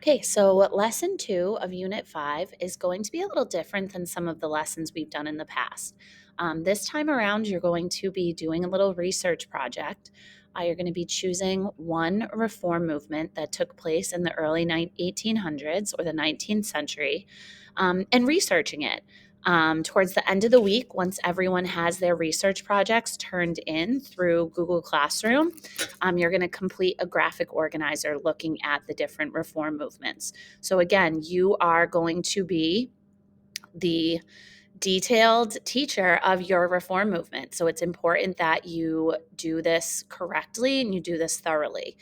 Okay, so lesson 2 of Unit 5 is going to be a little different than some of the lessons we've done in the past. This time around, you're going to be doing a little research project. You're going to be choosing one reform movement that took place in the early 1800s or the 19th century and researching it. Towards the end of the week, once everyone has their research projects turned in through Google Classroom, you're going to complete a graphic organizer looking at the different reform movements. So, again, you are going to be the detailed teacher of your reform movement. So, it's important that you do this correctly and you do this thoroughly.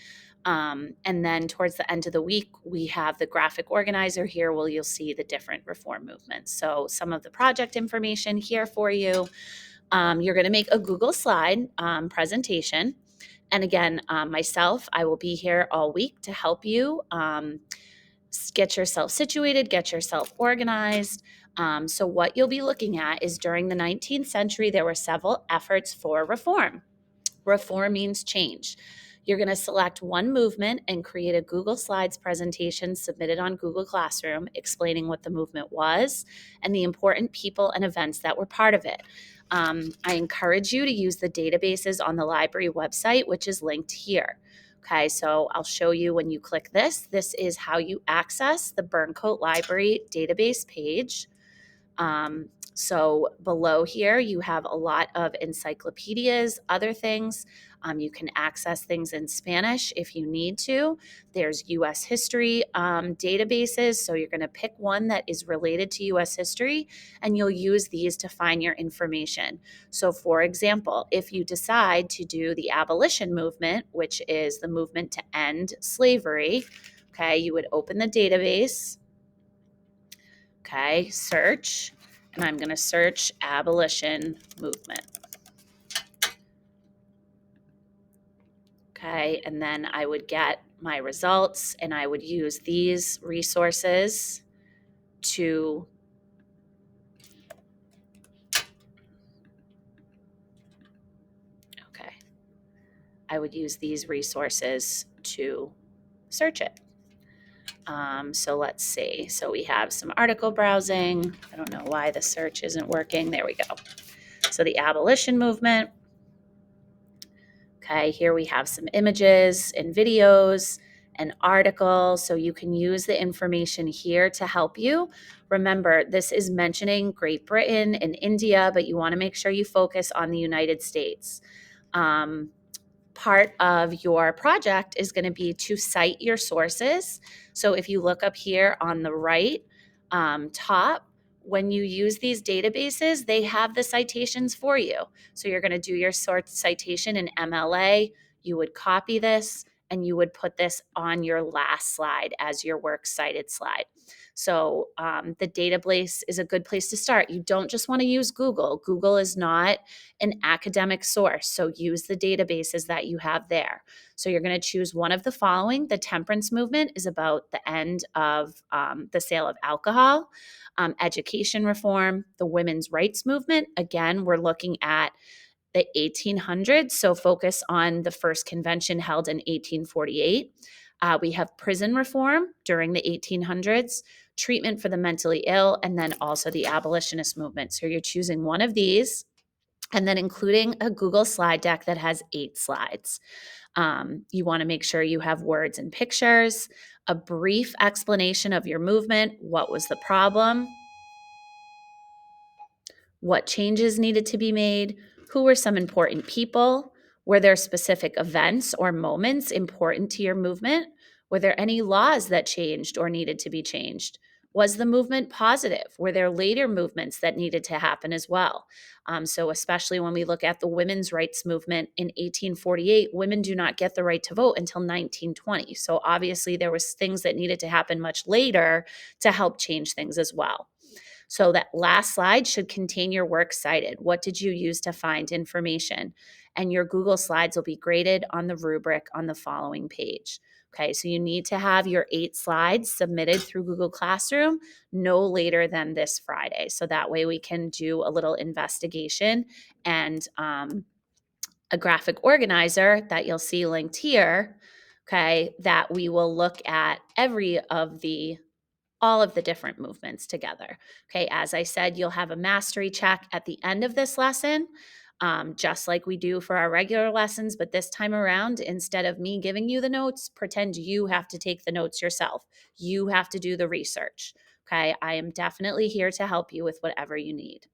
And then towards the end of the week, we have the graphic organizer here where you'll see the different reform movements. So, some of the project information here for you. You're going to make a Google slide presentation. And again, myself, I will be here all week to help you get yourself situated, get yourself organized. So, what you'll be looking at is during the 19th century, there were several efforts for reform. Reform means change. You're going to select one movement and create a Google Slides presentation submitted on Google Classroom explaining what the movement was and the important people and events that were part of it. I encourage you to use the databases on the library website, which is linked here. Okay, so I'll show you when you click this. This is how you access the Burncoat Library database page. So below here, you have a lot of encyclopedias, other things. You can access things in Spanish if you need to. There's U.S. history databases. So you're going to pick one that is related to U.S. history, and you'll use these to find your information. So, for example, if you decide to do the abolition movement, which is the movement to end slavery, okay, you would open the database, okay, search, and I'm going to search abolition movement. Okay, and then I would get my results and I would use these resources to okay. I would use these resources to search it. So let's see. So we have some article browsing. I don't know why the search isn't working. There we go. So the abolition movement. Okay, here we have some images and videos, an article, so you can use the information here to help you. Remember, this is mentioning Great Britain and India, but you want to make sure you focus on the United States. Part of your project is going to be to cite your sources. So if you look up here on the right top, when you use these databases, they have the citations for you. So you're going to do your citation in MLA. You would copy this and you would put this on your last slide as your works cited slide. So the database is a good place to start. You don't just want to use Google. Google is not an academic source. So use the databases that you have there. So you're going to choose one of the following. The temperance movement is about the end of the sale of alcohol. Education reform, the women's rights movement. Again, we're looking at the 1800s, so focus on the first convention held in 1848. We have prison reform during the 1800s, treatment for the mentally ill, and then also the abolitionist movement. So you're choosing one of these and then including a Google slide deck that has 8 slides. You want to make sure you have words and pictures, a brief explanation of your movement, what was the problem, what changes needed to be made, who were some important people, were there specific events or moments important to your movement, were there any laws that changed or needed to be changed? Was the movement positive? Were there later movements that needed to happen as well? So, especially when we look at the women's rights movement in 1848, women do not get the right to vote until 1920. So, obviously, there was things that needed to happen much later to help change things as well. So that last slide should contain your works cited. What did you use to find information? And your Google Slides will be graded on the rubric on the following page. Okay, so you need to have your 8 slides submitted through Google Classroom no later than this Friday. So that way we can do a little investigation and a graphic organizer that you'll see linked here. okay, that we will look at all of the different movements together. Okay, as I said, you'll have a mastery check at the end of this lesson, just like we do for our regular lessons. But this time around, instead of me giving you the notes, pretend you have to take the notes yourself. You have to do the research. Okay, I am definitely here to help you with whatever you need.